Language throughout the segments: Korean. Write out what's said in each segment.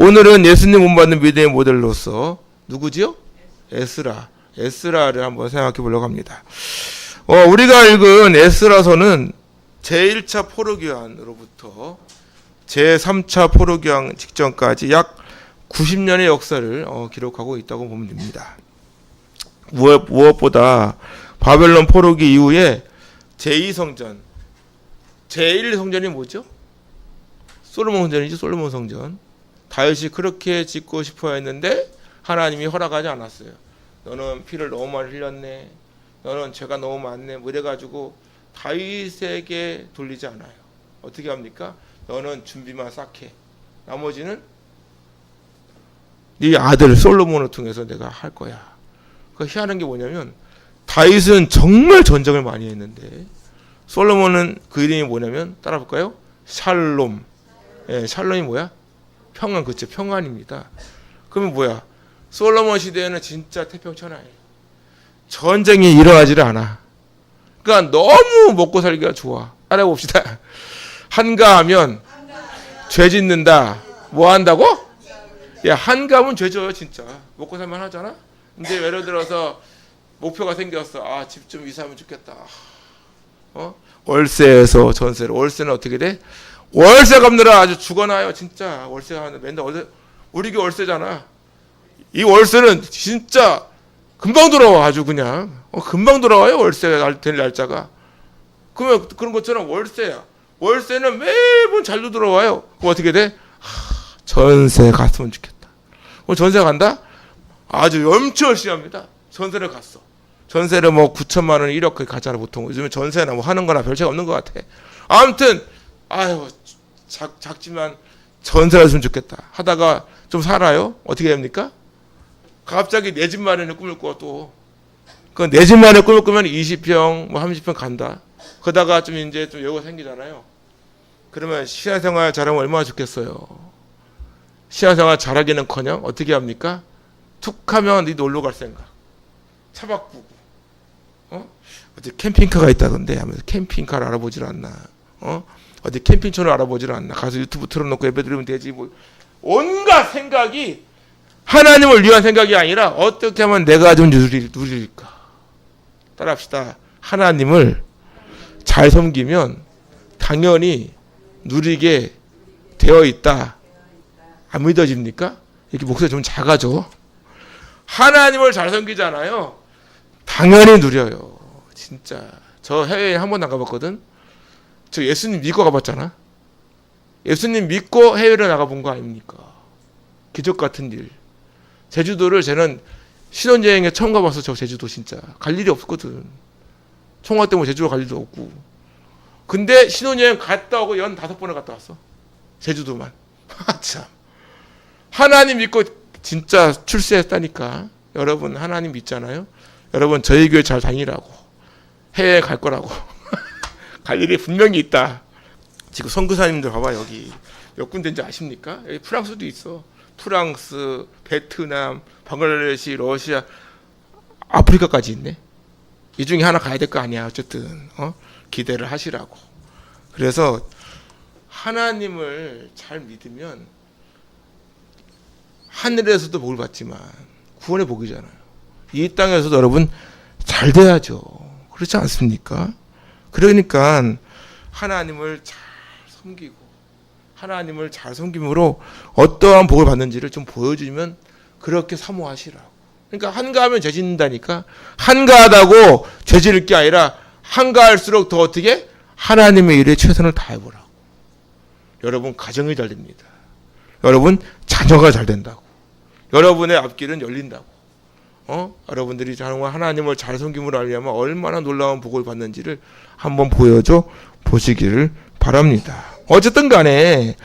오늘은 예수님 본받는 믿음의 모델로서 누구지요? 에스라를 한번 생각해 보려고 합니다. 우리가 읽은 에스라서는 제1차 포로기환으로부터 제3차 포로기환 직전까지 약 90년의 역사를 기록하고 있다고 보면 됩니다. 무엇보다 바벨론 포로기 이후에 제2성전, 제1성전이 뭐죠? 솔로몬 성전이죠. 솔로몬 성전. 다윗이 그렇게 짓고 싶어 했는데 하나님이 허락하지 않았어요. 너는 피를 너무 많이 흘렸네. 너는 죄가 너무 많네. 뭐 이래가지고 다윗에게 돌리지 않아요. 어떻게 합니까? 너는 준비만 싹 해. 나머지는 네 아들 솔로몬을 통해서 내가 할 거야. 그 희한한 게 뭐냐면 다윗은 정말 전쟁을 많이 했는데 솔로몬은 그 이름이 뭐냐면 따라 볼까요? 샬롬. 예, 샬롬이 뭐야? 평안. 그쵸? 평안입니다. 그러면 뭐야? 솔로몬 시대에는 진짜 태평천하예요. 전쟁이 일어나지를 않아. 그러니까 너무 먹고 살기가 좋아. 따라해 봅시다. 한가하면 죄 짓는다. 뭐 한다고? 야, 한가하면 죄 져요 진짜. 먹고 살만 하잖아. 근데 예를 들어서 목표가 생겼어. 아, 집 좀 이사하면 좋겠다. 월세에서 전세로. 월세는 어떻게 돼? 월세 갚느라 아주 죽어나요 진짜. 월세가 하는데 맨날 월세, 우리 게 월세잖아. 이 월세는 진짜 금방 돌아와. 아주 그냥 금방 돌아와요. 월세가 될 날짜가. 그러면 그런 것처럼 월세야. 월세는 매번 잘도 들어와요. 그럼 어떻게 돼? 전세 갔으면 좋겠다. 그럼 전세 간다? 아주 엄청 열심히 합니다. 전세를 갔어. 전세를 뭐 9천만 원 1억 가잖아 보통. 요즘에 전세나 뭐 하는 거나 별 차이 없는 것 같아. 아무튼 아유 작지만 전세가 있으면 좋겠다 하다가 좀 살아요. 어떻게 됩니까? 갑자기 내 집 마련을 꿈을 꿔. 또 그 내 집 마련을 꿈을 꾸면 20평 뭐 30평 간다. 그러다가 좀 이제 좀 여유가 생기잖아요. 그러면 신앙생활 잘하면 얼마나 좋겠어요. 신앙생활 잘하기는커녕 어떻게 합니까? 툭하면 네 놀러 갈 생각. 차 바꾸고. 어디 캠핑카가 있다던데 하면서 캠핑카를 알아보질 않나. 어디 캠핑촌을 알아보질 않나. 가서 유튜브 틀어놓고 예배 드리면 되지. 뭐 온갖 생각이 하나님을 위한 생각이 아니라 어떻게 하면 내가 좀 누릴까. 따라합시다. 하나님을 잘 섬기면 당연히 누리게 되어 있다. 안 믿어집니까? 이렇게 목소리 좀 작아져. 하나님을 잘 섬기잖아요. 당연히 누려요. 진짜. 저 해외에 한 번 나가봤거든. 저 예수님 믿고 가봤잖아. 예수님 믿고 해외로 나가본 거 아닙니까? 기적 같은 일. 제주도를 쟤는 신혼여행에 처음 가봤어. 저 제주도 진짜. 갈 일이 없거든. 총화 때문에 제주도 갈 일도 없고. 근데 신혼여행 갔다 오고 15번을 갔다 왔어. 제주도만. 참. 하나님 믿고 진짜 출세했다니까. 여러분 하나님 믿잖아요. 여러분 저희 교회 잘 다니라고. 해외에 갈 거라고. 갈 일이 분명히 있다. 지금 선교사님들 봐봐. 여기 몇 군데인지 아십니까? 여기 프랑스도 있어. 프랑스, 베트남, 방글라데시, 러시아, 아프리카까지 있네. 이 중에 하나 가야 될 거 아니야. 어쨌든 기대를 하시라고. 그래서 하나님을 잘 믿으면 하늘에서도 복을 받지만 구원의 복이잖아요. 이 땅에서도 여러분 잘 돼야죠. 그렇지 않습니까? 그러니까 하나님을 잘 섬기고 하나님을 잘 섬김으로 어떠한 복을 받는지를 좀 보여주면 그렇게 사모하시라고. 그러니까 한가하면 죄 짓는다니까. 한가하다고 죄 지을 게 아니라 한가할수록 더 어떻게? 하나님의 일에 최선을 다해보라고. 여러분 가정이 잘 됩니다. 여러분 자녀가 잘 된다고. 여러분의 앞길은 열린다고. 여러분들이 정말 하나님을 잘 섬김으로 알려면 얼마나 놀라운 복을 받는지를 한번 보여줘 보시기를 바랍니다. 어쨌든 간에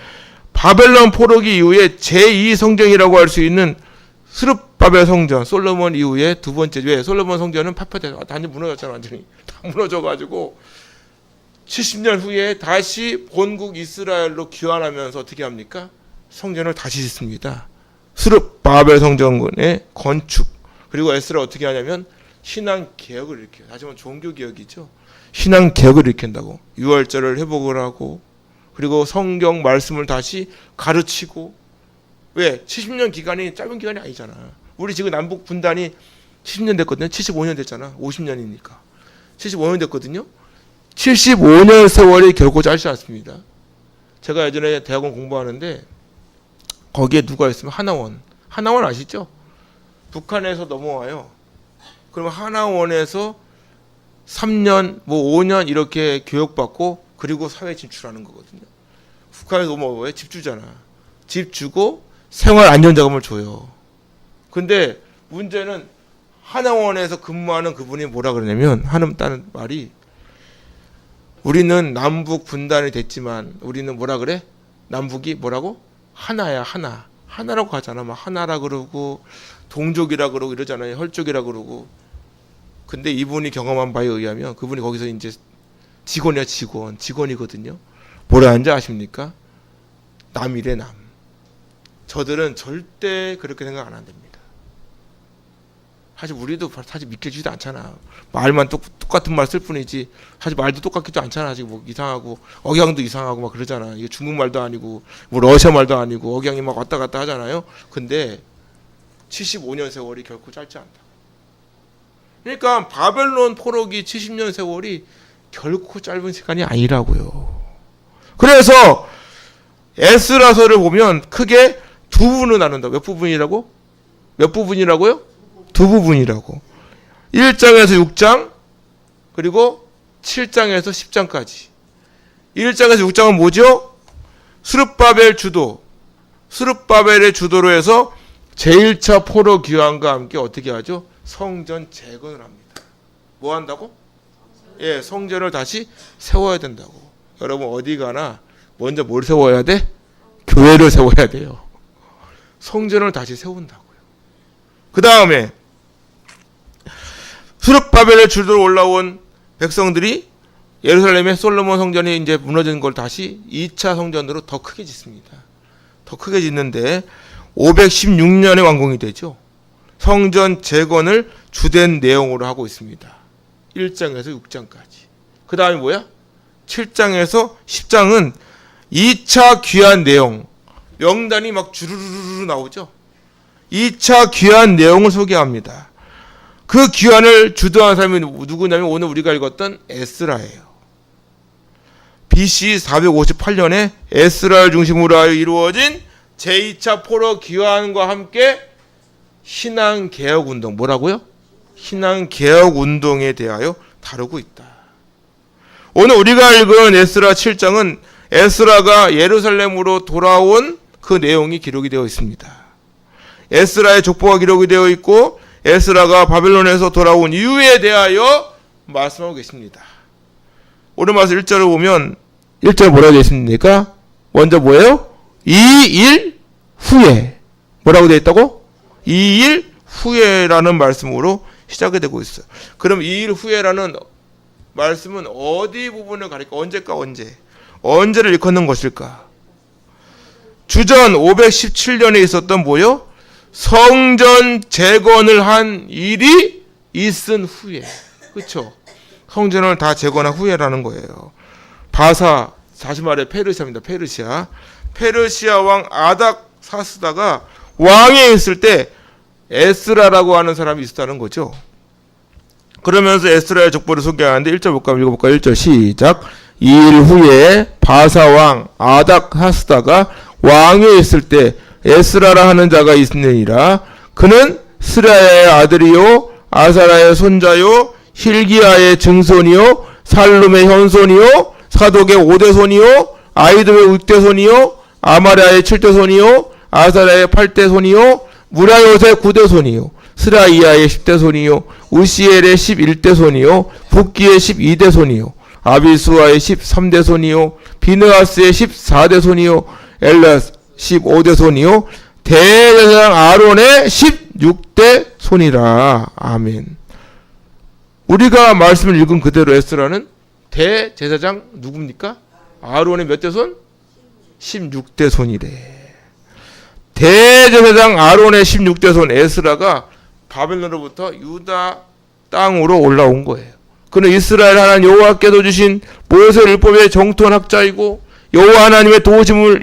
바벨론 포로기 이후에 제2성전이라고 할 수 있는 스룹바벨 성전, 솔로몬 이후에 두 번째. 왜? 솔로몬 성전은 팥팥해서 완전히 무너졌잖아. 완전히 다 무너져가지고 70년 후에 다시 본국 이스라엘로 귀환하면서 어떻게 합니까? 성전을 다시 짓습니다. 스룹바벨 성전의 건축. 그리고 에스라 어떻게 하냐면 신앙 개혁을 일으켜요. 다시 한번 종교 개혁이죠. 신앙 개혁을 일으킨다고. 유월절을 회복을 하고 그리고 성경 말씀을 다시 가르치고 왜? 70년 기간이 짧은 기간이 아니잖아. 우리 지금 남북 분단이 70년 됐거든요. 75년 됐잖아. 50년이니까. 75년 됐거든요. 75년 세월이 결코 짧지 않습니다. 제가 예전에 대학원 공부하는데 거기에 누가 있으면 하나원. 하나원 아시죠? 북한에서 넘어와요. 그러면 하나원에서 3년, 뭐 5년 이렇게 교육받고 그리고 사회 진출하는 거거든요. 북한에서 넘어와요. 집 주잖아. 집 주고 생활 안전자금을 줘요. 근데 문제는 하나원에서 근무하는 그분이 뭐라 그러냐면 하는 말이 우리는 남북 분단이 됐지만 우리는 뭐라 그래? 남북이 뭐라고? 하나야 하나. 하나라고 하잖아. 막 하나라 그러고 동족이라 그러고 이러잖아요. 혈족이라 그러고. 근데 이분이 경험한 바에 의하면 그분이 거기서 이제 직원이야 직원이거든요. 뭐라 하는지 아십니까? 남이래 남. 저들은 절대 그렇게 생각 안 한답니다. 사실 우리도 사실 믿기지도 않잖아. 말만 똑같은 말 쓸 뿐이지 사실 말도 똑같기도 않잖아. 아직 뭐 이상하고 억양도 이상하고 막 그러잖아. 이게 중국말도 아니고 뭐 러시아 말도 아니고 억양이 막 왔다 갔다 하잖아요. 근데 75년 세월이 결코 짧지 않다. 그러니까 바벨론 포로기 70년 세월이 결코 짧은 시간이 아니라고요. 그래서 에스라서를 보면 크게 두 부분으로 나눈다. 몇 부분이라고? 몇 부분이라고요? 두 부분이라고. 1장에서 6장 그리고 7장에서 10장까지. 1장에서 6장은 뭐죠? 스룹바벨 주도. 스룹바벨의 주도로 해서 제1차 포로 귀환과 함께 어떻게 하죠? 성전 재건을 합니다. 뭐 한다고? 예, 성전을 다시 세워야 된다고. 여러분 어디 가나 먼저 뭘 세워야 돼? 교회를 세워야 돼요. 성전을 다시 세운다고요. 그 다음에 스룹바벨의 주도로 올라온 백성들이 예루살렘의 솔로몬 성전이 이제 무너진 걸 다시 2차 성전으로 더 크게 짓습니다. 더 크게 짓는데 516년에 완공이 되죠. 성전 재건을 주된 내용으로 하고 있습니다. 1장에서 6장까지. 그 다음에 뭐야? 7장에서 10장은 2차 귀환 내용. 명단이 막 주르르르 나오죠. 2차 귀환 내용을 소개합니다. 그 귀환을 주도한 사람이 누구냐면 오늘 우리가 읽었던 에스라예요. BC 458년에 에스라를 중심으로 하여 이루어진 제2차 포로 귀환과 함께 신앙개혁운동, 뭐라고요? 신앙개혁운동에 대하여 다루고 있다. 오늘 우리가 읽은 에스라 7장은 에스라가 예루살렘으로 돌아온 그 내용이 기록이 되어 있습니다. 에스라의 족보가 기록이 되어 있고 에스라가 바벨론에서 돌아온 이유에 대하여 말씀하고 계십니다. 오늘 말씀 1절을 보면 1절 뭐라고 되어 있습니까? 먼저 뭐예요? 2일 후에. 뭐라고 되어 있다고? 2일 후에라는 말씀으로 시작이 되고 있어요. 그럼 2일 후에라는 말씀은 어디 부분을 가리켜? 언제까 언제? 언제를 일컫는 것일까? 주전 517년에 있었던 뭐요? 성전 재건을 한 일이 있은 후에. 그렇죠? 성전을 다 재건한 후에라는 거예요. 바사, 다시 말해 페르시아입니다. 페르시아 왕 아닥사스다가 왕에 있을 때 에스라라고 하는 사람이 있었다는 거죠. 그러면서 에스라의 족보를 소개하는데 1절 볼까요? 읽어볼까요? 1절 시작. 2일 후에 바사 왕 아닥사스다가 왕에 있을 때 에스라라 하는 자가 있느니라. 그는 스라야의 아들이요 아사라의 손자요 힐기야의 증손이요 살룸의 현손이요 사독의 5대손이요 아이돔의 6대손이요 아마랴의 7대손이요 아사라의 8대손이요 무라요의 9대손이요 스라이야의 10대손이요 우시엘의 11대손이요 붓기의 12대손이요 아비수아의 13대손이요 비느하스의 14대손이요 엘라스 15대손이요 대제사장 아론의 16대손이라. 아멘. 우리가 말씀을 읽은 그대로 에스라는 대제사장 누굽니까? 아론의 몇 대손? 16대손이래. 대제사장 아론의 16대손 에스라가 바벨론으로부터 유다 땅으로 올라온 거예요. 그는 이스라엘 하나님 여호와께서 주신 모세율법의 정토한 학자이고 여호와 하나님의 도우심을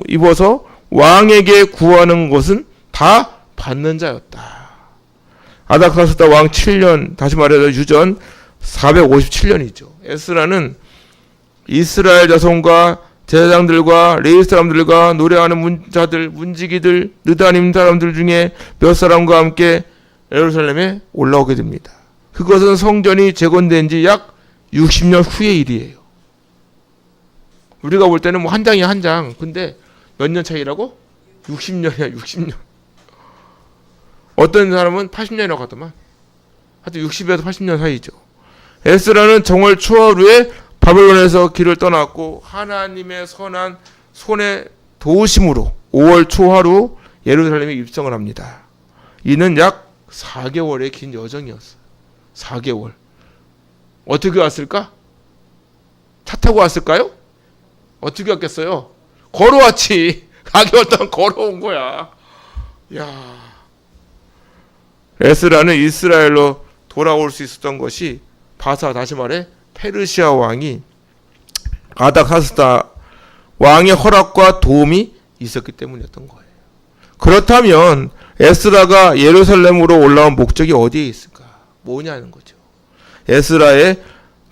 입어서 왕에게 구하는 것은 다 받는 자였다. 아닥사스다 왕 7년, 다시 말해서 유전 457년이죠. 에스라는 이스라엘 자손과 제사장들과 레위 사람들과 노래하는 문자들, 문지기들, 느다님 사람들 중에 몇 사람과 함께 예루살렘에 올라오게 됩니다. 그것은 성전이 재건된 지 약 60년 후의 일이에요. 우리가 볼 때는 뭐 한 장이야, 한 장. 근데 몇 년 차이라고? 60년이야, 60년. 어떤 사람은 80년이라고 하더만. 하여튼 60에서 80년 사이죠. 에스라는 정월 초하루 후에 바벨론에서 길을 떠났고 하나님의 선한 손의 도우심으로 5월 초하루 예루살렘에 입성을 합니다. 이는 약 4개월의 긴 여정이었어요. 4개월. 어떻게 왔을까? 차 타고 왔을까요? 어떻게 왔겠어요? 걸어왔지. 4개월 동안 걸어온 거야. 야, 에스라는 이스라엘로 돌아올 수 있었던 것이 바사, 다시 말해 페르시아 왕이 아닥사스다 왕의 허락과 도움이 있었기 때문이었던 거예요. 그렇다면 에스라가 예루살렘으로 올라온 목적이 어디에 있을까? 뭐냐는 거죠. 에스라의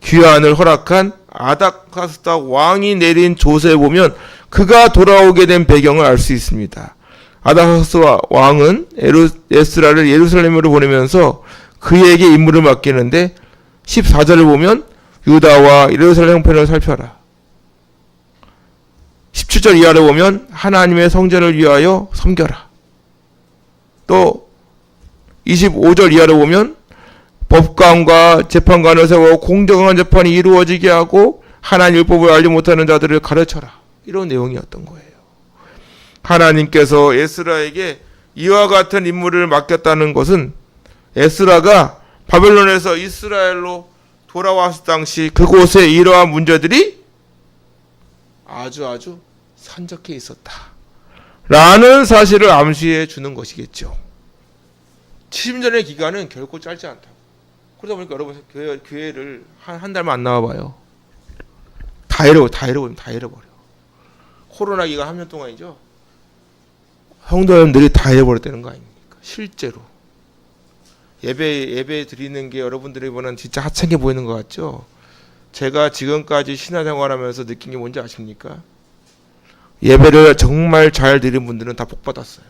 귀환을 허락한 아닥사스다 왕이 내린 조서에 보면 그가 돌아오게 된 배경을 알 수 있습니다. 아닥사스다 왕은 에스라를 예루살렘으로 보내면서 그에게 임무를 맡기는데 14절을 보면 유다와 예루살렘 형편을 살펴라. 17절 이하를 보면 하나님의 성전을 위하여 섬겨라. 또 25절 이하를 보면 법관과 재판관을 세워 공정한 재판이 이루어지게 하고 하나님 율법을 알지 못하는 자들을 가르쳐라. 이런 내용이었던 거예요. 하나님께서 에스라에게 이와 같은 임무를 맡겼다는 것은 에스라가 바벨론에서 이스라엘로 돌아왔을 당시 그곳에 이러한 문제들이 아주 산적해 있었다 라는 사실을 암시해 주는 것이겠죠. 70년의 기간은 결코 짧지 않다. 그러다 보니까 여러분 교회를 한 달만 안 나와봐요. 다 잃어버려. 코로나 기간 3년 동안이죠. 성도님들이 다 잃어버렸다는 거 아닙니까? 실제로. 예배 드리는 게 여러분들이 보는 진짜 하찮게 보이는 것 같죠? 제가 지금까지 신앙생활하면서 느낀 게 뭔지 아십니까? 예배를 정말 잘 드린 분들은 다 복받았어요.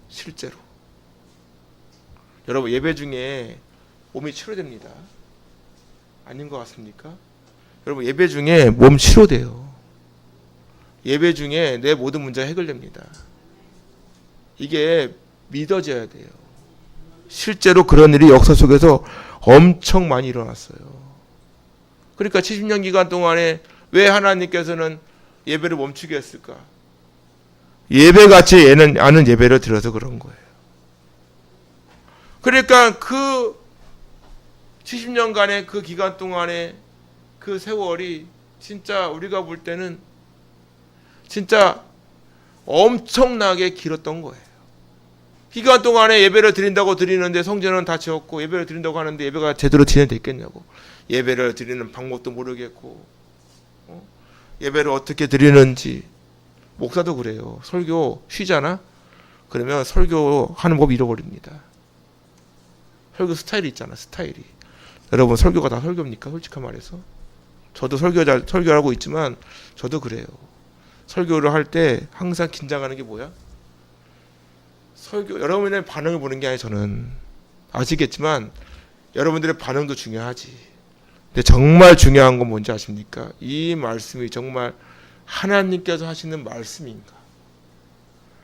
실제로. 여러분 예배 중에 몸이 치료됩니다. 아닌 것 같습니까? 여러분 예배 중에 몸 치료돼요. 예배 중에 내 모든 문제가 해결됩니다. 이게 믿어져야 돼요. 실제로 그런 일이 역사 속에서 엄청 많이 일어났어요. 그러니까 70년 기간 동안에 왜 하나님께서는 예배를 멈추게 했을까? 예배같이 않은 예배를 드려서 그런 거예요. 그러니까 그 70년간의 그 기간 동안에 그 세월이 진짜 우리가 볼 때는 진짜 엄청나게 길었던 거예요. 기간 동안에 예배를 드린다고 드리는데 성전은 다 지었고 예배를 드린다고 하는데 예배가 제대로 진행됐겠냐고. 예배를 드리는 방법도 모르겠고 예배를 어떻게 드리는지. 목사도 그래요. 설교 쉬잖아? 그러면 설교하는 법 잃어버립니다. 설교 스타일이 있잖아. 스타일이. 여러분 설교가 다 설교입니까? 솔직한 말해서. 저도 설교하고 있지만 저도 그래요. 설교를 할 때 항상 긴장하는 게 뭐야? 설교 여러분의 반응을 보는 게 아니라 저는 아시겠지만 여러분들의 반응도 중요하지. 근데 정말 중요한 건 뭔지 아십니까? 이 말씀이 정말 하나님께서 하시는 말씀인가?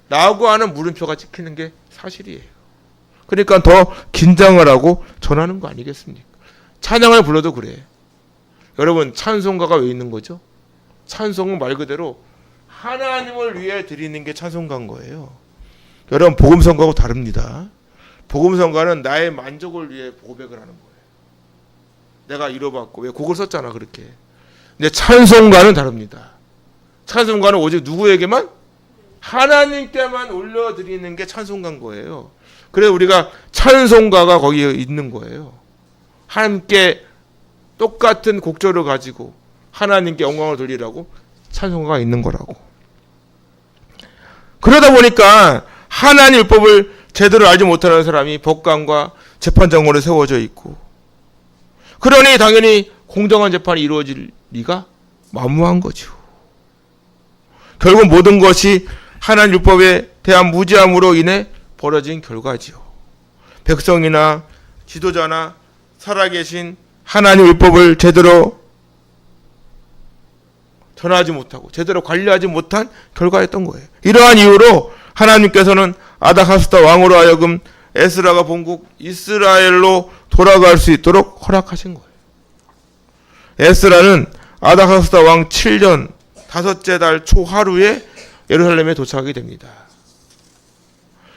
라고 하는 물음표가 찍히는 게 사실이에요. 그러니까 더 긴장을 하고 전하는 거 아니겠습니까? 찬양을 불러도 그래. 여러분 찬송가가 왜 있는 거죠? 찬송은 말 그대로 하나님을 위해 드리는 게 찬송가인 거예요. 여러분 복음성가하고 다릅니다. 복음성가는 나의 만족을 위해 고백을 하는 거예요. 내가 이뤄받고 왜 곡을 썼잖아 그렇게. 근데 찬송가는 다릅니다. 찬송가는 오직 누구에게만? 하나님께만 올려드리는 게 찬송가인 거예요. 그래서 우리가 찬송가가 거기에 있는 거예요. 함께 똑같은 곡조를 가지고 하나님께 영광을 돌리라고 찬송가가 있는 거라고. 그러다 보니까 하나님 율법을 제대로 알지 못하는 사람이 법관과 재판장으로 세워져 있고, 그러니 당연히 공정한 재판이 이루어질 리가 만무한 거죠. 결국 모든 것이 하나님 율법에 대한 무지함으로 인해 벌어진 결과지요. 백성이나 지도자나 살아계신 하나님 율법을 제대로 전하지 못하고 제대로 관리하지 못한 결과였던 거예요. 이러한 이유로 하나님께서는 아닥사스다 왕으로 하여금 에스라가 본국 이스라엘로 돌아갈 수 있도록 허락하신 거예요. 에스라는 아닥사스다 왕 7년 5째 달 초하루에 예루살렘에 도착하게 됩니다.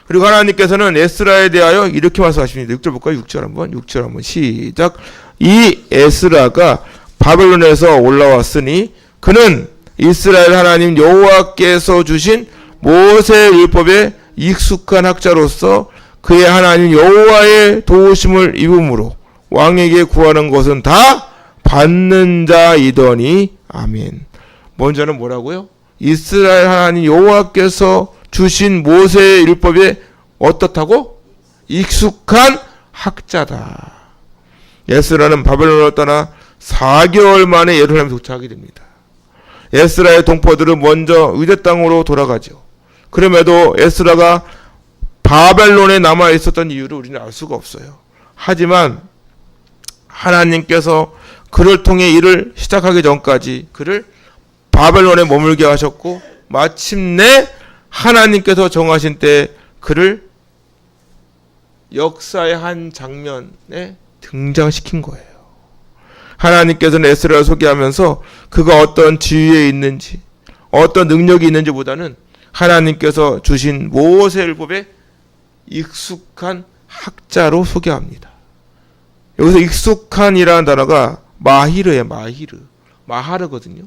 그리고 하나님께서는 에스라에 대하여 이렇게 말씀하십니다. 6절 볼까요? 6절 한번 시작. 이 에스라가 바벨론에서 올라왔으니 그는 이스라엘 하나님 여호와께서 주신 모세의 율법에 익숙한 학자로서 그의 하나님 여호와의 도우심을 입음으로 왕에게 구하는 것은 다 받는 자이더니 아멘. 먼저는 뭐라고요? 이스라엘 하나님 여호와께서 주신 모세의 율법에 어떻다고? 익숙한 학자다. 에스라는 바벨론을 떠나 4개월 만에 예루살렘에 도착하게 됩니다. 에스라의 동포들은 먼저 유대 땅으로 돌아가죠. 그럼에도 에스라가 바벨론에 남아 있었던 이유를 우리는 알 수가 없어요. 하지만 하나님께서 그를 통해 일을 시작하기 전까지 그를 바벨론에 머물게 하셨고, 마침내 하나님께서 정하신 때 그를 역사의 한 장면에 등장시킨 거예요. 하나님께서는 에스라를 소개하면서 그가 어떤 지위에 있는지, 어떤 능력이 있는지보다는 하나님께서 주신 모세율법에 익숙한 학자로 소개합니다. 여기서 익숙한이라는 단어가 마히르예요. 마하르거든요.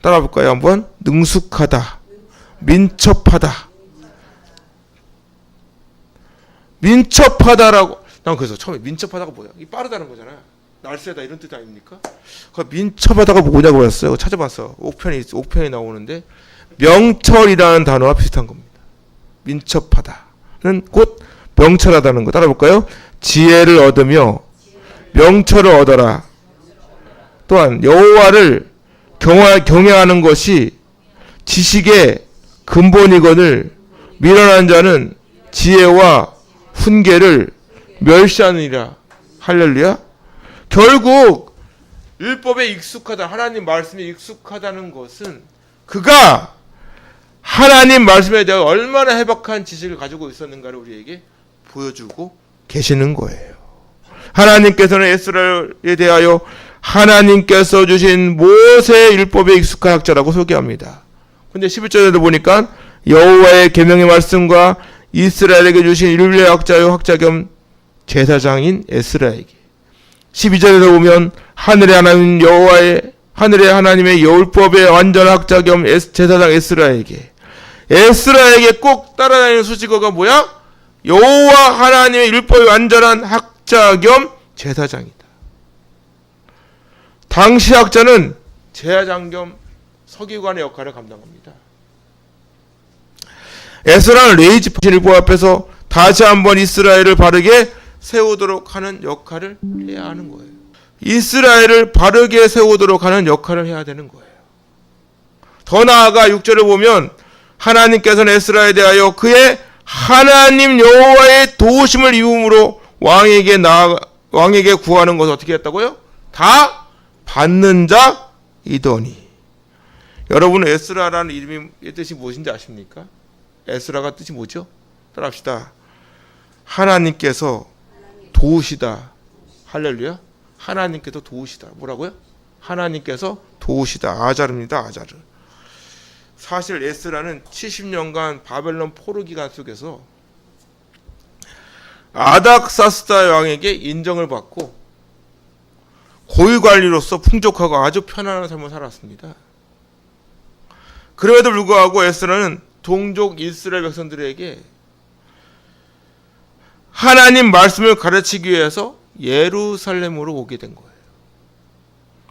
따라 볼까요? 한번. 능숙하다, 민첩하다. 민첩하다라고, 난 그래서 처음에 민첩하다가 뭐야? 이 빠르다는 거잖아. 날쌔다 이런 뜻 아닙니까? 그 민첩하다가 뭐냐고 했어요. 찾아봤어. 옥편에 나오는데 명철이라는 단어와 비슷한 겁니다. 민첩하다는 곧 명철하다는 거. 따라 볼까요? 지혜를 얻으며 명철을 얻어라. 또한 여호와를 경외하는 것이 지식의 근본이거늘 미련한 자는 지혜와 훈계를 멸시하느니라. 할렐루야. 결국 율법에 익숙하다, 하나님 말씀에 익숙하다는 것은 그가 하나님 말씀에 대해 얼마나 해박한 지식을 가지고 있었는가를 우리에게 보여주고 계시는 거예요. 하나님께서는 에스라에 대하여 하나님께서 주신 모세의 율법에 익숙한 학자라고 소개합니다. 근데 11절에도 보니까 여호와의 계명의 말씀과 이스라엘에게 주신 율법의 학자요 학자 겸 제사장인 에스라에게, 12절에도 보면 하늘의 하나님의 율법의 완전 학자 겸 제사장 에스라에게 꼭 따라다니는 수식어가 뭐야? 여호와 하나님의 율법의 완전한 학자 겸 제사장이다. 당시 학자는 제사장 겸 서기관의 역할을 감당합니다. 에스라는 레이지 율법 앞에서 다시 한번 이스라엘을 바르게 세우도록 하는 역할을 해야 하는 거예요. 이스라엘을 바르게 세우도록 하는 역할을 해야 되는 거예요. 더 나아가 6절을 보면 하나님께서는 에스라에 대하여 그의 하나님 여호와의 도우심을 입음으로 왕에게 구하는 것을 어떻게 했다고요? 다 받는 자이더니. 여러분은 에스라라는 이름의 뜻이 무엇인지 아십니까? 에스라가 뜻이 뭐죠? 따라합시다. 하나님께서 도우시다. 할렐루야. 하나님께서 도우시다. 뭐라고요? 하나님께서 도우시다. 아자르입니다. 아자르. 사실 에스라는 70년간 바벨론 포로 기간 속에서 아닥사스다 왕에게 인정을 받고 고위관리로서 풍족하고 아주 편안한 삶을 살았습니다. 그럼에도 불구하고 에스라는 동족 이스라엘 백성들에게 하나님 말씀을 가르치기 위해서 예루살렘으로 오게 된 거예요.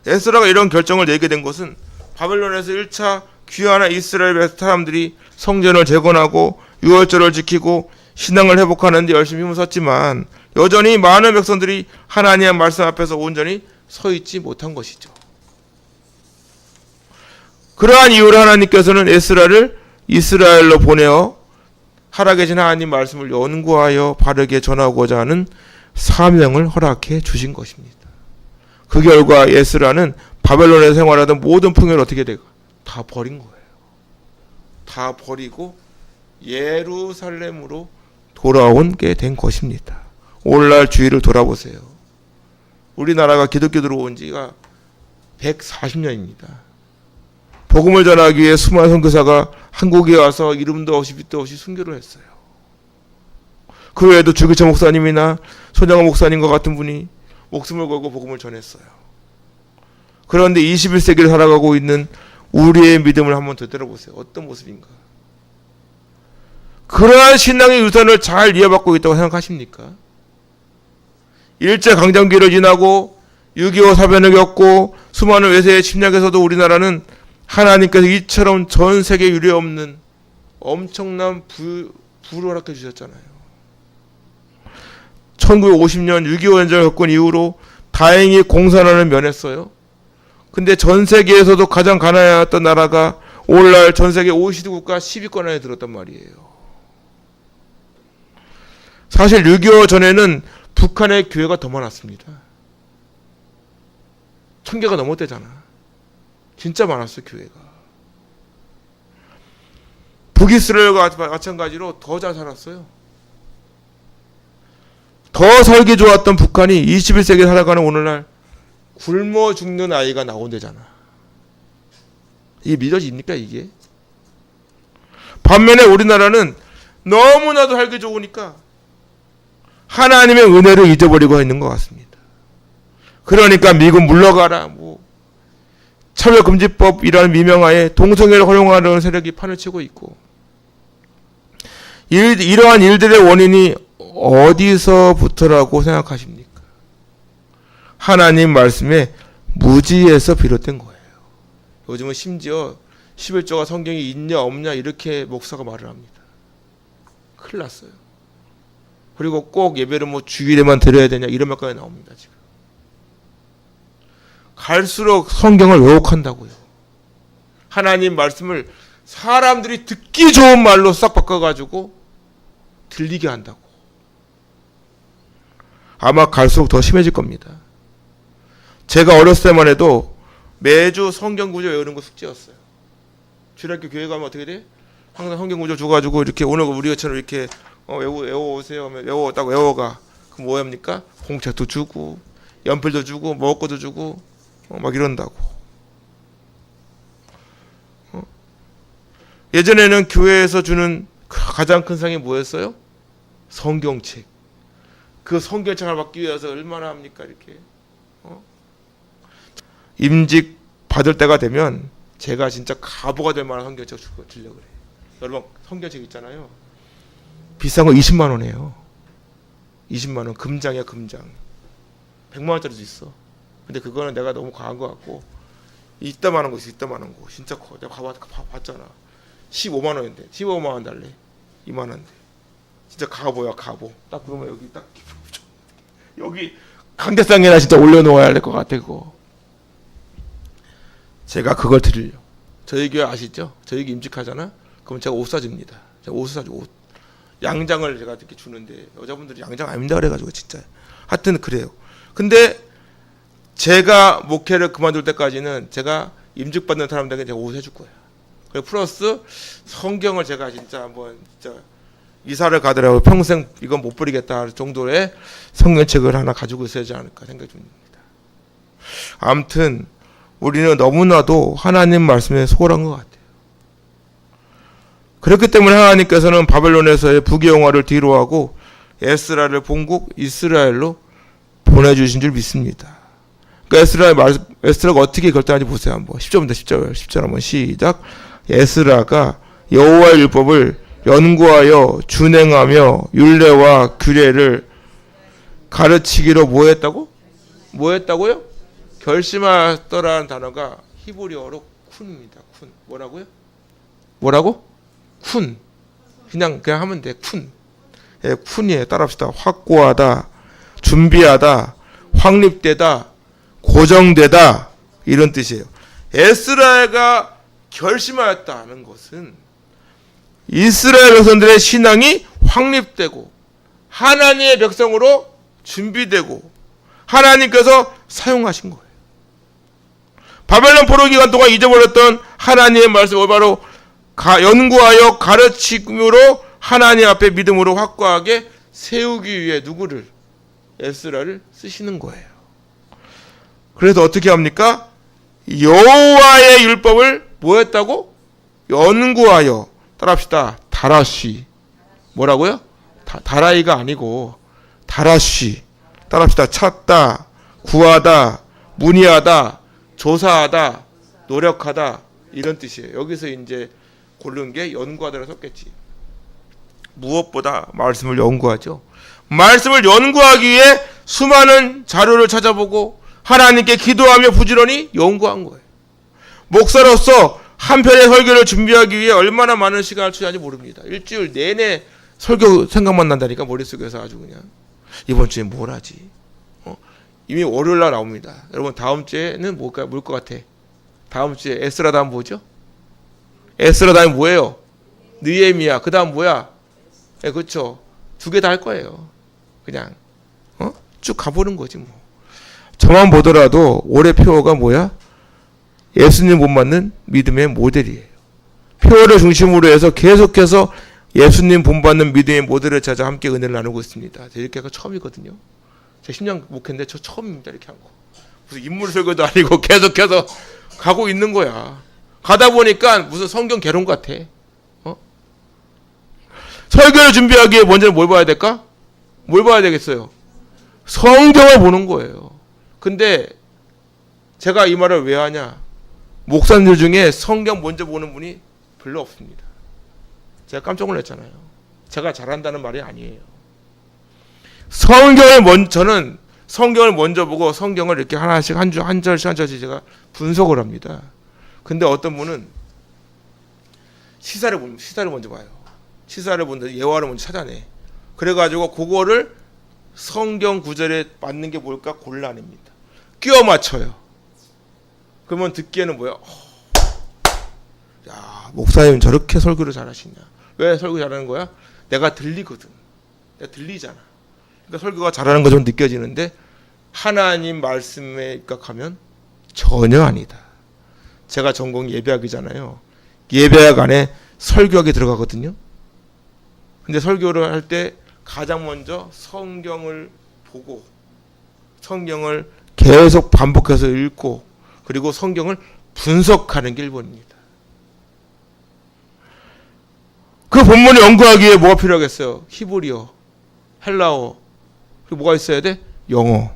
에스라가 이런 결정을 내게 된 것은 바벨론에서 1차 귀환한 이스라엘 사람들이 성전을 재건하고 유월절을 지키고 신앙을 회복하는 데 열심히 힘을 썼지만 여전히 많은 백성들이 하나님의 말씀 앞에서 온전히 서 있지 못한 것이죠. 그러한 이유로 하나님께서는 에스라를 이스라엘로 보내어 살아계신 하나님 말씀을 연구하여 바르게 전하고자 하는 사명을 허락해 주신 것입니다. 그 결과 에스라는 바벨론에서 생활하던 모든 풍요를 어떻게 되고 다 버린 거예요. 다 버리고 예루살렘으로 돌아오게 된 것입니다. 오늘날 주위를 돌아보세요. 우리나라가 기독교 들어온 지가 140년입니다. 복음을 전하기 위해 수많은 선교사가 한국에 와서 이름도 없이 빛도 없이 순교를 했어요. 그 외에도 주기철 목사님이나 손영호 목사님과 같은 분이 목숨을 걸고 복음을 전했어요. 그런데 21세기를 살아가고 있는 우리의 믿음을 한번 되돌아보세요. 어떤 모습인가? 그러한 신앙의 유산을 잘 이어받고 있다고 생각하십니까? 일제강점기를 지나고 6.25 사변을 겪고 수많은 외세의 침략에서도 우리나라는 하나님께서 이처럼 전 세계 유례 없는 엄청난 부를 허락해 주셨잖아요. 1950년 6.25 전쟁을 겪은 이후로 다행히 공산화를 면했어요. 근데 전 세계에서도 가장 가난했던 나라가 오늘날 전 세계 OECD 국가 10위권 안에 들었단 말이에요. 사실 6.25 전에는 북한의 교회가 더 많았습니다. 1000개가 넘었대잖아. 진짜 많았어, 교회가. 북이스라엘과 마찬가지로 더 잘 살았어요. 더 살기 좋았던 북한이 21세기에 살아가는 오늘날 굶어 죽는 아이가 나온대잖아. 이게 믿어집니까, 이게? 반면에 우리나라는 너무나도 살기 좋으니까 하나님의 은혜를 잊어버리고 있는 것 같습니다. 그러니까 미국 물러가라, 차별금지법이라는 미명하에 동성애를 허용하려는 세력이 판을 치고 있고, 이러한 일들의 원인이 어디서부터라고 생각하십니까? 하나님 말씀의 무지에서 비롯된 거예요. 요즘은 심지어 11조가 성경이 있냐 없냐 이렇게 목사가 말을 합니다. 큰일 났어요. 그리고 꼭 예배를 주일에만 드려야 되냐 이런 말까지 나옵니다. 지금 갈수록 성경을 왜곡한다고요. 하나님 말씀을 사람들이 듣기 좋은 말로 싹 바꿔가지고 들리게 한다고. 아마 갈수록 더 심해질 겁니다. 제가 어렸을 때만 해도 매주 성경 구절 외우는 거 숙제였어요. 주일학교 교회 가면 어떻게 돼? 항상 성경 구절 줘가지고 이렇게 오늘 우리처럼 이렇게 외워오세요 하면 딱 외워가. 그럼 뭐 합니까? 공책도 주고 연필도 주고 먹을 것도 주고 막 이런다고. 예전에는 교회에서 주는 가장 큰 상이 뭐였어요? 성경책. 그 성경책을 받기 위해서 얼마나 합니까? 이렇게 임직 받을 때가 되면 제가 진짜 가보가 될 만한 성경책 주려고 그래요. 여러분 성경책 있잖아요. 비싼 거 20만 원이에요. 20만 원 금장이야, 금장. 100만 원짜리도 있어. 근데 그거는 내가 너무 과한 것 같고 이따만한 거 있어. 이따만한 거 진짜 커. 내가 봤잖아. 15만 원인데 15만 원 달래. 2만 원인데 진짜 가보야, 가보. 딱 그러면 여기 딱 여기 강대상에나 진짜 올려놓아야 될 것 같아. 그거 제가 그걸 드리려고. 저희 교회 아시죠? 저희 교회 임직하잖아. 그럼 제가 옷 사줍니다. 제가 옷 사주고 옷. 양장을 제가 이렇게 주는데 여자분들이 양장 아닙니다 그래가지고 진짜 하여튼 그래요. 근데 제가 목회를 그만둘 때까지는 제가 임직받는 사람들에게 제가 옷 해줄 거예요. 그리고 플러스 성경을 제가 진짜 한번 진짜 이사를 가더라도 평생 이건 못 버리겠다 할 정도의 성경책을 하나 가지고 있어야 하지 않을까 생각이 듭니다. 아무튼 우리는 너무나도 하나님 말씀에 소홀한 것 같아요. 그렇기 때문에 하나님께서는 바벨론에서의 부귀영화를 뒤로하고 에스라를 본국 이스라엘로 보내주신 줄 믿습니다. 그러니까 에스라가 어떻게 결단하는지 보세요. 한번 10절입니다. 10절 한번 시작. 에스라가 여호와의 율법을 연구하여 준행하며 율례와 규례를 가르치기로 뭐했다고? 뭐했다고요? 결심하더라는 단어가 히브리어로 쿤입니다. 쿤. 뭐라고요? 뭐라고? 쿤. 그냥 하면 돼. 쿤. 예, 쿤이에요. 따라합시다. 확고하다, 준비하다, 확립되다, 고정되다, 이런 뜻이에요. 에스라가 결심하였다는 것은 이스라엘 백성들의 신앙이 확립되고 하나님의 백성으로 준비되고 하나님께서 사용하신 거예요. 바벨론 포로 기간 동안 잊어버렸던 하나님의 말씀을 바로 연구하여 가르침으로 하나님 앞에 믿음으로 확고하게 세우기 위해 누구를? 에스라를 쓰시는 거예요. 그래서 어떻게 합니까? 여호와의 율법을 뭐 했다고? 연구하여. 따라합시다. 다라시. 뭐라고요? 다라이가 아니고 다라시. 따라합시다. 찾다, 구하다, 문의하다, 조사하다, 노력하다, 이런 뜻이에요. 여기서 이제 고른 게 연구하다를 썼겠지. 무엇보다 말씀을 연구하죠. 말씀을 연구하기 위해 수많은 자료를 찾아보고 하나님께 기도하며 부지런히 연구한 거예요. 목사로서 한 편의 설교를 준비하기 위해 얼마나 많은 시간을 투자하는지 모릅니다. 일주일 내내 설교 생각만 난다니까, 머릿속에서 아주 그냥. 이번 주에 뭘 하지? 이미 월요일 날 나옵니다. 여러분, 다음 주에는 뭘 것 같아? 다음 주에 에스라 다음 뭐죠? 에스라 다음 뭐예요? 느헤미야. 그 다음 뭐야? 네, 그렇죠. 두 개 다 할 거예요. 그냥 쭉 가보는 거지 뭐. 저만 보더라도 올해 표어가 뭐야? 예수님 못 맞는 믿음의 모델이에요. 표어를 중심으로 해서 계속해서 예수님 본받는 믿음의 모델을 찾아 함께 은혜를 나누고 있습니다. 이렇게가 처음이거든요. 제가 10년 목회인데 저 처음입니다. 이렇게 한 거. 무슨 인물 설교도 아니고 계속해서 가고 있는 거야. 가다 보니까 무슨 성경 개론 같아. 설교를 준비하기에 먼저 뭘 봐야 될까? 뭘 봐야 되겠어요? 성경을 보는 거예요. 근데 제가 이 말을 왜 하냐? 목사님들 중에 성경 먼저 보는 분이 별로 없습니다. 제가 깜짝 놀랐잖아요. 제가 잘한다는 말이 아니에요. 저는 성경을 먼저 보고 성경을 이렇게 하나씩 한 절씩 한 절씩 제가 분석을 합니다. 근데 어떤 분은 시사를 먼저 봐요. 시사를 본다, 예화를 먼저 찾아내. 그래가지고 그거를 성경 구절에 맞는 게 뭘까 골라냅니다. 끼워 맞춰요. 그러면 듣기에는 뭐야? 야, 목사님 저렇게 설교를 잘하시냐? 왜 설교 잘하는 거야? 내가 들리거든. 내가 들리잖아. 그러니까 설교가 잘하는 것처럼 느껴지는데 하나님 말씀에 입각하면 전혀 아니다. 제가 전공이 예배학이잖아요. 예배학 안에 설교학이 들어가거든요. 근데 설교를 할 때 가장 먼저 성경을 보고 성경을 계속 반복해서 읽고 그리고 성경을 분석하는 게 1번입니다. 그 본문을 연구하기 위해 뭐가 필요하겠어요? 히브리어, 헬라어, 그리고 뭐가 있어야 돼? 영어.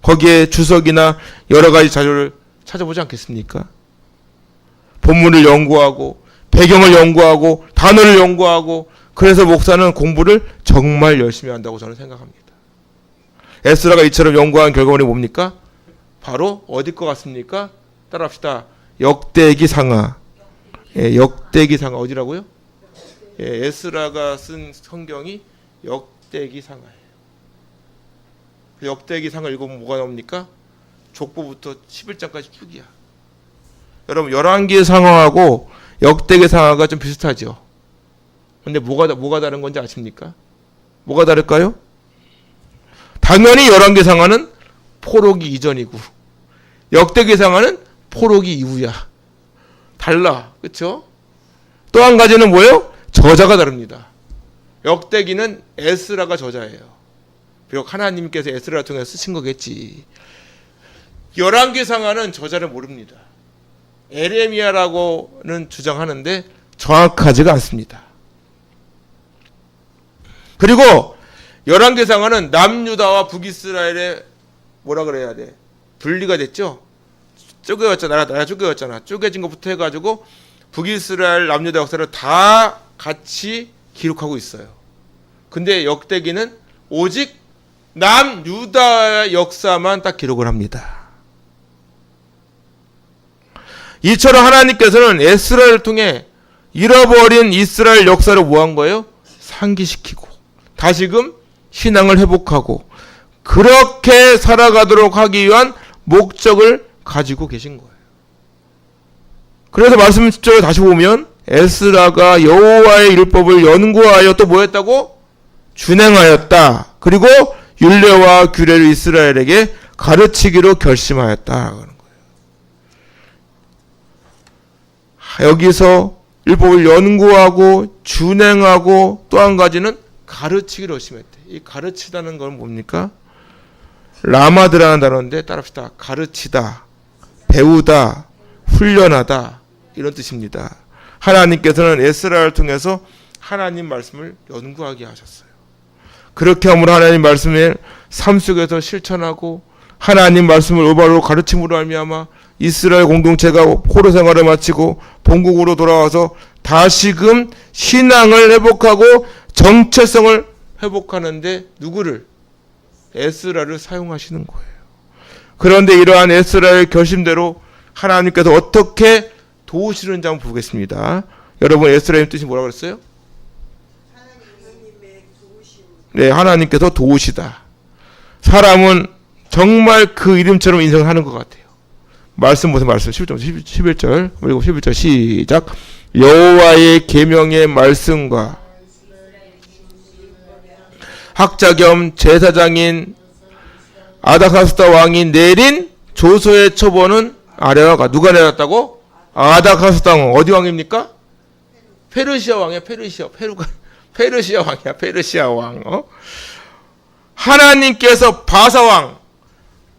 거기에 주석이나 여러 가지 자료를 찾아보지 않겠습니까? 본문을 연구하고 배경을 연구하고 단어를 연구하고 그래서 목사는 공부를 정말 열심히 한다고 저는 생각합니다. 에스라가 이처럼 연구한 결과물이 뭡니까? 바로 어디 것 같습니까? 따라합시다. 역대기 상하. 예, 역대기 상하 어디라고요? 예, 에스라가 쓴 성경이 역대기 상하예요. 역대기 상하 읽으면 뭐가 나옵니까? 족보부터 11장까지 쭉이야. 여러분 열왕기 상하하고 역대기 상하가 좀 비슷하죠. 근데 뭐가 다른 건지 아십니까? 뭐가 다를까요? 당연히 열왕기 상하는 포로기 이전이고 역대기 상하는 포로기 이후야. 달라. 그렇죠? 또 한 가지는 뭐예요? 저자가 다릅니다. 역대기는 에스라가 저자예요. 비록 하나님께서 에스라를 통해서 쓰신 거겠지. 열왕기 상하는 저자를 모릅니다. 에레미야라고는 주장하는데 정확하지가 않습니다. 그리고 열왕기 상하는 남유다와 북이스라엘의 뭐라 그래야 돼? 분리가 됐죠? 쪼개졌잖아. 나라 쪼개졌잖아. 쪼개진 것부터 해가지고 북이스라엘 남유다 역사를 다 같이 기록하고 있어요. 근데 역대기는 오직 남유다의 역사만 딱 기록을 합니다. 이처럼 하나님께서는 에스라를 통해 잃어버린 이스라엘 역사를 뭐 한 거예요? 상기시키고 다시금 신앙을 회복하고 그렇게 살아가도록 하기 위한 목적을 가지고 계신 거예요. 그래서 말씀 10절에 다시 보면 에스라가 여호와의 율법을 연구하여 또 뭐 했다고? 준행하였다. 그리고 율례와 규례를 이스라엘에게 가르치기로 결심하였다. 그러는 거예요. 여기서 율법을 연구하고 준행하고 또 한 가지는 가르치기로 결심했대. 이 가르치다는 건 뭡니까? 라마드라는 단어인데 따라합시다. 가르치다, 배우다, 훈련하다 이런 뜻입니다. 하나님께서는 에스라를 통해서 하나님 말씀을 연구하게 하셨어요. 그렇게 함으로 하나님 말씀을 삶 속에서 실천하고 하나님 말씀을 올바로 가르침으로 말미암아 이스라엘 공동체가 포로 생활을 마치고 본국으로 돌아와서 다시금 신앙을 회복하고 정체성을 회복하는데 누구를? 에스라를 사용하시는 거예요. 그런데 이러한 에스라의 결심대로 하나님께서 어떻게 도우시는지 한번 보겠습니다. 여러분 에스라의 뜻이 뭐라고 그랬어요? 네, 하나님께서 도우시다. 사람은 정말 그 이름처럼 인정하는 것 같아요. 말씀 보세요. 말씀 11절 그리고 11절 시작. 여호와의 계명의 말씀과 학자 겸 제사장인 아닥사스다 왕이 내린 조서의 처본은 아래와 같다. 누가 내렸다고? 아닥사스다 왕. 어디 왕입니까? 페르시아 왕이야. 페르시아 왕이야. 페르시아 왕. 하나님께서 바사 왕,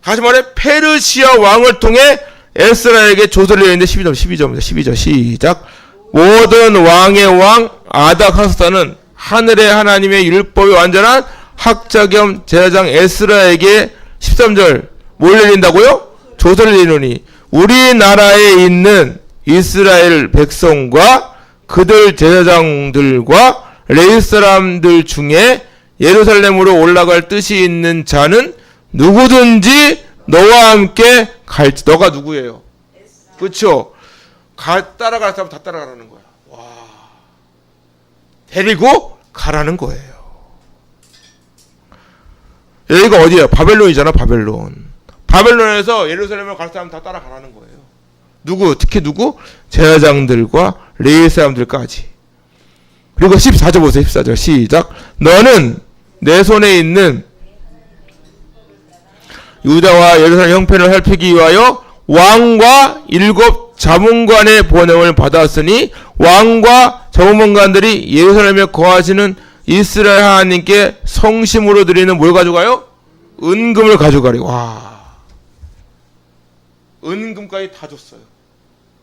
다시 말해 페르시아 왕을 통해 에스라에게 조서를 내렸는데 12절 시작. 모든 왕의 왕 아닥사스다는 하늘의 하나님의 율법이 완전한 학자 겸 제사장 에스라에게 13절 뭘 내린다고요? 조서를 내리노니 우리나라에 있는 이스라엘 백성과 그들 제사장들과 레위 사람들 중에 예루살렘으로 올라갈 뜻이 있는 자는 누구든지 너와 함께 갈지. 너가 누구예요? 그렇죠? 따라갈 사람 다 따라가라는 거야. 와, 데리고 가라는 거예요. 여기가 어디예요? 바벨론이잖아. 바벨론에서 예루살렘으로 갈 사람 다 따라가라는 거예요. 누구? 특히 누구? 제사장들과 레위 사람들까지. 그리고 14절 보세요. 14절 시작. 너는 내 손에 있는 유다와 예루살렘 형편을 살피기 위하여 왕과 7 자문관의 번영을 받았으니 왕과 자문관들이 예루살렘에 거하시는 이스라엘 하나님께 성심으로 드리는 뭘 가져가요? 은금을 가져가리. 와, 은금까지 다 줬어요.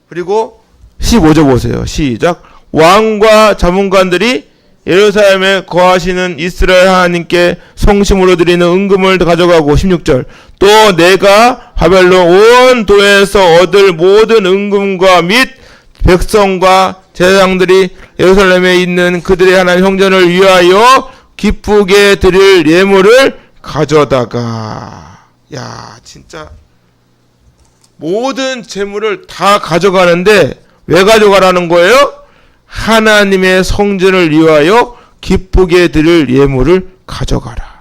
그리고 15절 보세요. 시작. 왕과 자문관들이 예루살렘에 거하시는 이스라엘 하나님께 성심으로 드리는 은금을 가져가고 16절. 또 내가 바벨론 온 도에서 얻을 모든 은금과 및 백성과 제사장들이 예루살렘에 있는 그들의 하나님 성전을 위하여 기쁘게 드릴 예물을 가져다가. 야, 진짜 모든 재물을 다 가져가는데 왜 가져가라는 거예요? 하나님의 성전을 위하여 기쁘게 드릴 예물을 가져가라.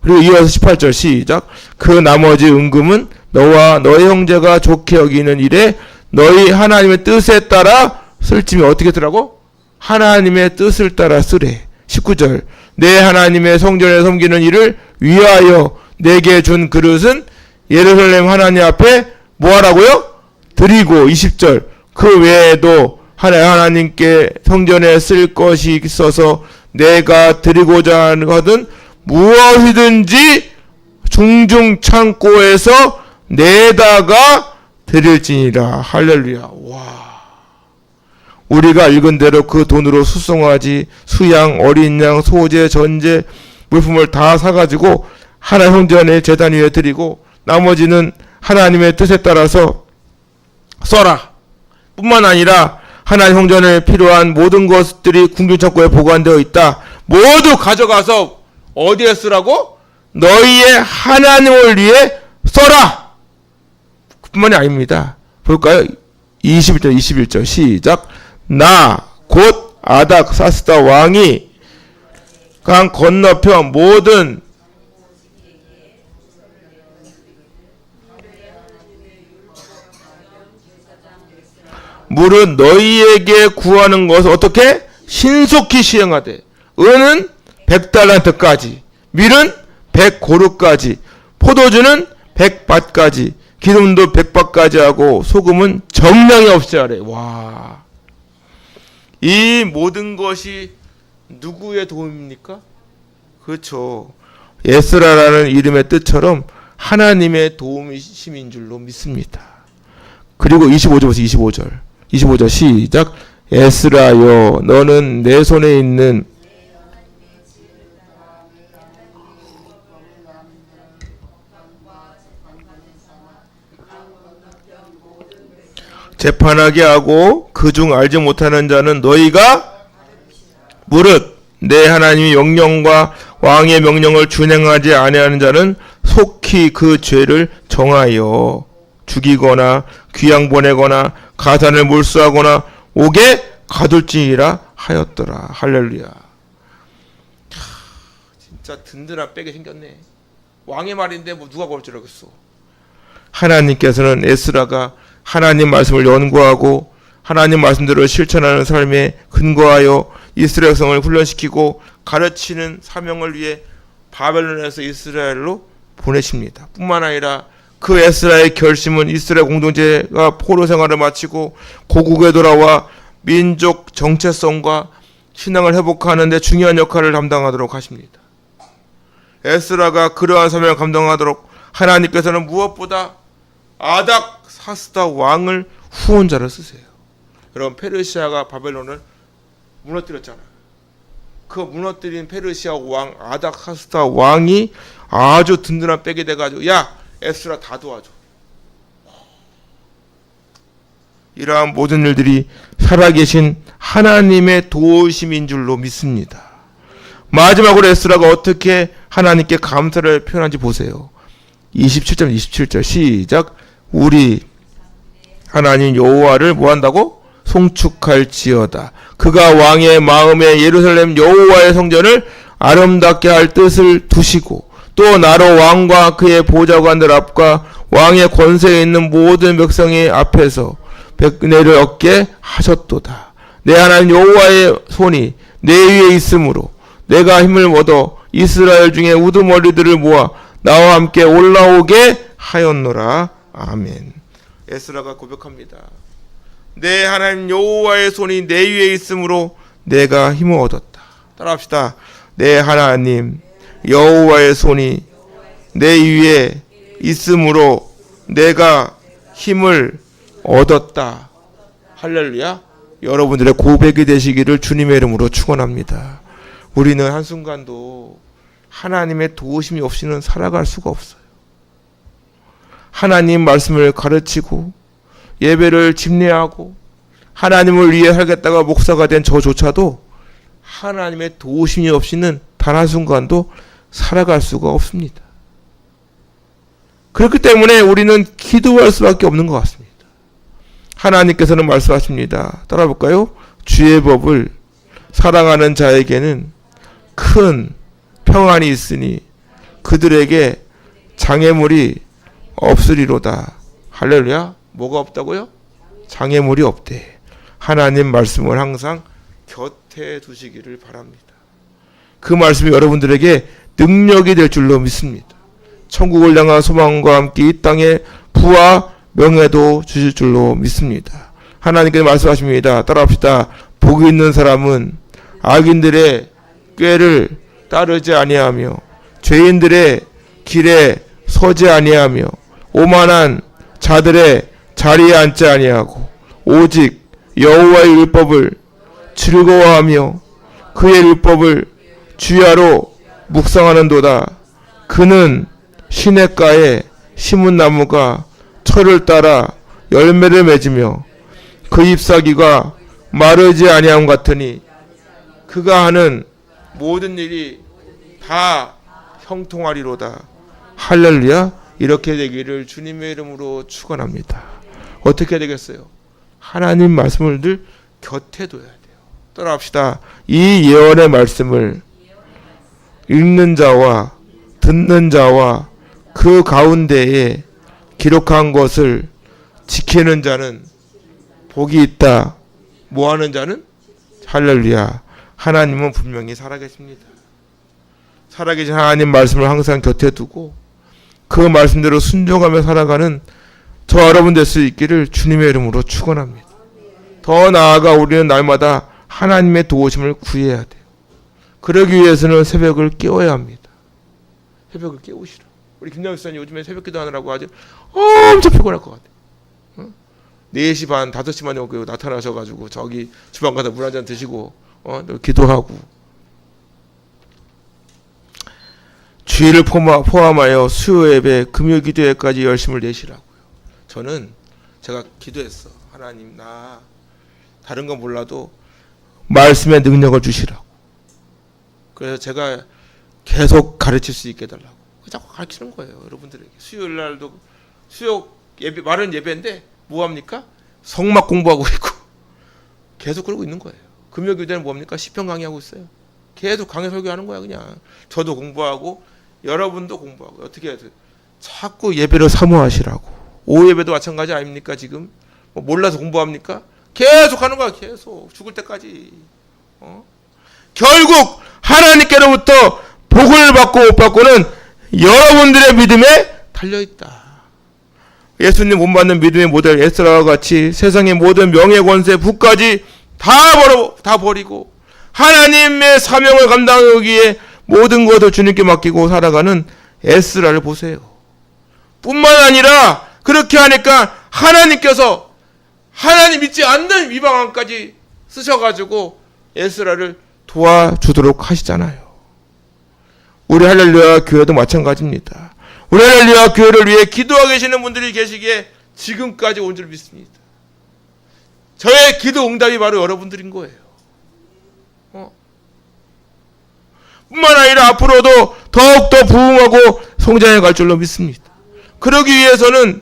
그리고 이어서 18절 시작. 그 나머지 은금은 너와 너의 형제가 좋게 여기는 일에 너희 하나님의 뜻에 따라 쓸지면 어떻게 쓰라고? 하나님의 뜻을 따라 쓰래. 19절. 내 하나님의 성전에 섬기는 일을 위하여 내게 준 그릇은 예루살렘 하나님 앞에 뭐 하라고요? 드리고. 20절. 그 외에도 하나님께 성전에 쓸 것이 있어서 내가 드리고자 하는 것은 무엇이든지 중중 창고에서 내다가 드릴지니라. 할렐루야. 와, 우리가 읽은 대로 그 돈으로 수송아지, 수양, 어린 양, 소재, 전제 물품을 다 사가지고 하나님 성전의 제단 위에 드리고 나머지는 하나님의 뜻에 따라서 써라. 뿐만 아니라 하나님 성전에 필요한 모든 것들이 궁중창고에 보관되어 있다. 모두 가져가서 어디에 쓰라고? 너희의 하나님을 위해 써라. 뿐만이 아닙니다. 볼까요? 21절 시작. 나 곧 아닥사스다 왕이 강 건너편 모든 물은 너희에게 구하는 것을 어떻게? 신속히 시행하되 은은 100달란트까지 밀은 100고루까지 포도주는 100밭까지 기름도 100밭까지 하고 소금은 정량이 없이 하래. 와, 이 모든 것이 누구의 도움입니까? 그렇죠. 에스라라는 이름의 뜻처럼 하나님의 도움이심인 줄로 믿습니다. 그리고 25절부터 25절 시작. 에스라여 너는 내 손에 있는 재판하게 하고 그중 알지 못하는 자는 너희가 무릇 내 하나님의 명령과 왕의 명령을 준행하지 아니하는 자는 속히 그 죄를 정하여 죽이거나 귀양 보내거나 가산을 몰수하거나 옥에 가둘지니라 하였더라. 할렐루야. 진짜 든든한 백이 생겼네. 왕의 말인데 뭐 누가 그럴 줄 알겠어. 하나님께서는 에스라가 하나님 말씀을 연구하고 하나님 말씀대로 실천하는 삶에 근거하여 이스라엘 백성을 훈련시키고 가르치는 사명을 위해 바벨론에서 이스라엘로 보내십니다. 뿐만 아니라 그 에스라의 결심은 이스라엘 공동체가 포로 생활을 마치고 고국에 돌아와 민족 정체성과 신앙을 회복하는 데 중요한 역할을 담당하도록 하십니다. 에스라가 그러한 사명을 감당하도록 하나님께서는 무엇보다 아닥사스다 왕을 후원자로 쓰세요. 여러분, 페르시아가 바벨론을 무너뜨렸잖아요. 그 무너뜨린 페르시아 왕 아닥사스다 왕이 아주 든든한 백이 돼가지고 야 에스라 다 도와줘. 이러한 모든 일들이 살아계신 하나님의 도우심인 줄로 믿습니다. 마지막으로 에스라가 어떻게 하나님께 감사를 표현한지 보세요. 27절 시작. 우리 하나님 여호와를 뭐한다고? 송축할지어다. 그가 왕의 마음에 예루살렘 여호와의 성전을 아름답게 할 뜻을 두시고 또 나로 왕과 그의 보좌관들 앞과 왕의 권세에 있는 모든 백성의 앞에서 백내를 얻게 하셨도다. 내 하나님 여호와의 손이 내 위에 있으므로 내가 힘을 얻어 이스라엘 중에 우두머리들을 모아 나와 함께 올라오게 하였노라. 아멘. 에스라가 고백합니다. 내 하나님 여호와의 손이 내 위에 있으므로 내가 힘을 얻었다. 따라합시다. 내 하나님 여호와의 손이 내 위에 있으므로 내가 힘을 얻었다. 할렐루야. 여러분들의 고백이 되시기를 주님의 이름으로 축원합니다. 우리는 한순간도 하나님의 도우심이 없이는 살아갈 수가 없어요. 하나님 말씀을 가르치고 예배를 집례하고 하나님을 위해 살겠다가 목사가 된 저조차도 하나님의 도우심이 없이는 단 한순간도 살아갈 수가 없습니다. 그렇기 때문에 우리는 기도할 수밖에 없는 것 같습니다. 하나님께서는 말씀하십니다. 따라볼까요? 주의 법을 사랑하는 자에게는 큰 평안이 있으니 그들에게 장애물이 없으리로다. 할렐루야. 뭐가 없다고요? 장애물이 없대. 하나님 말씀을 항상 곁에 두시기를 바랍니다. 그 말씀이 여러분들에게 능력이 될 줄로 믿습니다. 천국을 향한 소망과 함께 이 땅에 부와 명예도 주실 줄로 믿습니다. 하나님께서 말씀하십니다. 따라합시다. 복이 있는 사람은 악인들의 꾀를 따르지 아니하며 죄인들의 길에 서지 아니하며 오만한 자들의 자리에 앉지 아니하고 오직 여호와의 율법을 즐거워하며 그의 율법을 주야로 묵상하는도다. 그는 시냇가에 심은 나무가 철을 따라 열매를 맺으며 그 잎사귀가 마르지 아니함 같으니 그가 하는 모든 일이 다 형통하리로다. 할렐루야. 이렇게 되기를 주님의 이름으로 축원합니다. 어떻게 되겠어요? 하나님 말씀을 늘 곁에 둬야 돼요. 따라합시다. 이 예언의 말씀을 읽는 자와 듣는 자와 그 가운데에 기록한 것을 지키는 자는 복이 있다. 뭐하는 자는? 할렐루야. 하나님은 분명히 살아계십니다. 살아계신 하나님 말씀을 항상 곁에 두고 그 말씀대로 순종하며 살아가는 저 여러분 될 수 있기를 주님의 이름으로 축원합니다. 더 나아가 우리는 날마다 하나님의 도우심을 구해야 돼요. 그러기 위해서는 새벽을 깨워야 합니다. 새벽을 깨우시라. 우리 김영희 목사님 요즘에 새벽 기도하느라고 아주 엄청 피곤할 것 같아요. 4시 반, 5시만 여기 나타나셔가지고 저기 주방 가서 물 한잔 드시고 기도하고 주일을 포함하여 수요 예배, 금요 기도회까지 열심을 내시라고요. 저는 제가 기도했어. 하나님 나 다른 건 몰라도 말씀의 능력을 주시라고. 그래서 제가 계속 가르칠 수 있게 해달라고. 자꾸 가르치는 거예요. 여러분들에게. 수요일 날도 수요 예배, 말은 예배인데 뭐합니까? 성막 공부하고 있고 계속 그러고 있는 거예요. 금요 기도회는 뭐합니까? 시편 강의하고 있어요. 계속 강의 설교하는 거야 그냥. 저도 공부하고 여러분도 공부하고. 어떻게 해야 돼? 자꾸 예배를 사모하시라고. 오후 예배도 마찬가지 아닙니까 지금? 뭐 몰라서 공부합니까? 계속 하는 거야. 계속 죽을 때까지. 결국 하나님께로부터 복을 받고 못 받고는 여러분들의 믿음에 달려있다. 예수님 못 받는 믿음의 모델 에스라와 같이 세상의 모든 명예 권세 부까지 다 버리고 하나님의 사명을 감당하기 위해 모든 것을 주님께 맡기고 살아가는 에스라를 보세요. 뿐만 아니라 그렇게 하니까 하나님께서 하나님 믿지 않는 이방인까지 쓰셔가지고 에스라를 도와주도록 하시잖아요. 우리 할렐루야 교회도 마찬가지입니다. 우리 할렐루야 교회를 위해 기도하고 계시는 분들이 계시기에 지금까지 온 줄 믿습니다. 저의 기도 응답이 바로 여러분들인 거예요. 뿐만 아니라 앞으로도 더욱더 부흥하고 성장해 갈 줄로 믿습니다. 그러기 위해서는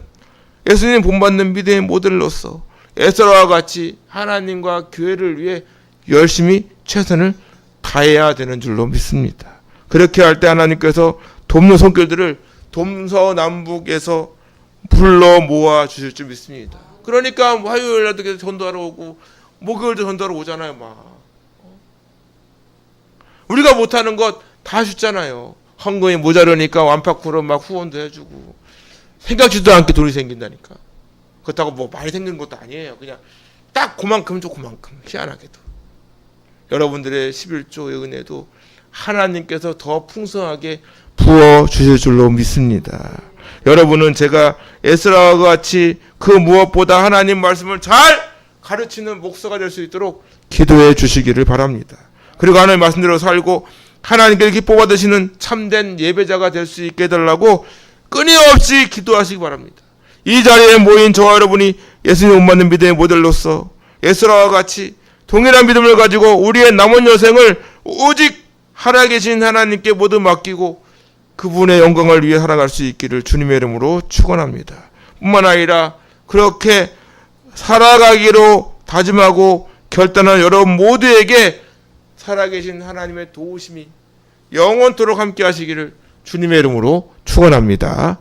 예수님 본받는 믿음의 모델로서 에스라와 같이 하나님과 교회를 위해 열심히 최선을 다해야 되는 줄로 믿습니다. 그렇게 할 때 하나님께서 돕는 손길들을 동서남북에서 불러 모아 주실 줄 믿습니다. 그러니까 화요일날도 계속 전도하러 오고 목요일도 전도하러 오잖아요. 막 우리가 못하는 것 다 주잖아요. 헌금이 모자르니까 완파쿠로 막 후원도 해주고 생각지도 않게 돈이 생긴다니까. 그렇다고 뭐 많이 생기는 것도 아니에요. 그냥 딱 그만큼 줘 그만큼. 희한하게도 여러분들의 11조의 은혜도 하나님께서 더 풍성하게 부어주실 줄로 믿습니다. 여러분은 제가 에스라와 같이 그 무엇보다 하나님 말씀을 잘 가르치는 목사가 될 수 있도록 기도해 주시기를 바랍니다. 그리고 하나님 말씀대로 살고 하나님께 기뻐 받으시는 참된 예배자가 될 수 있게 해달라고 끊임없이 기도하시기 바랍니다. 이 자리에 모인 저와 여러분이 예수님 못 맞는 믿음의 모델로서 에스라와 같이 동일한 믿음을 가지고 우리의 남은 여생을 오직 살아계신 하나님께 모두 맡기고 그분의 영광을 위해 살아갈 수 있기를 주님의 이름으로 축원합니다. 뿐만 아니라 그렇게 살아가기로 다짐하고 결단한 여러분 모두에게 살아계신 하나님의 도우심이 영원토록 함께 하시기를 주님의 이름으로 축원합니다.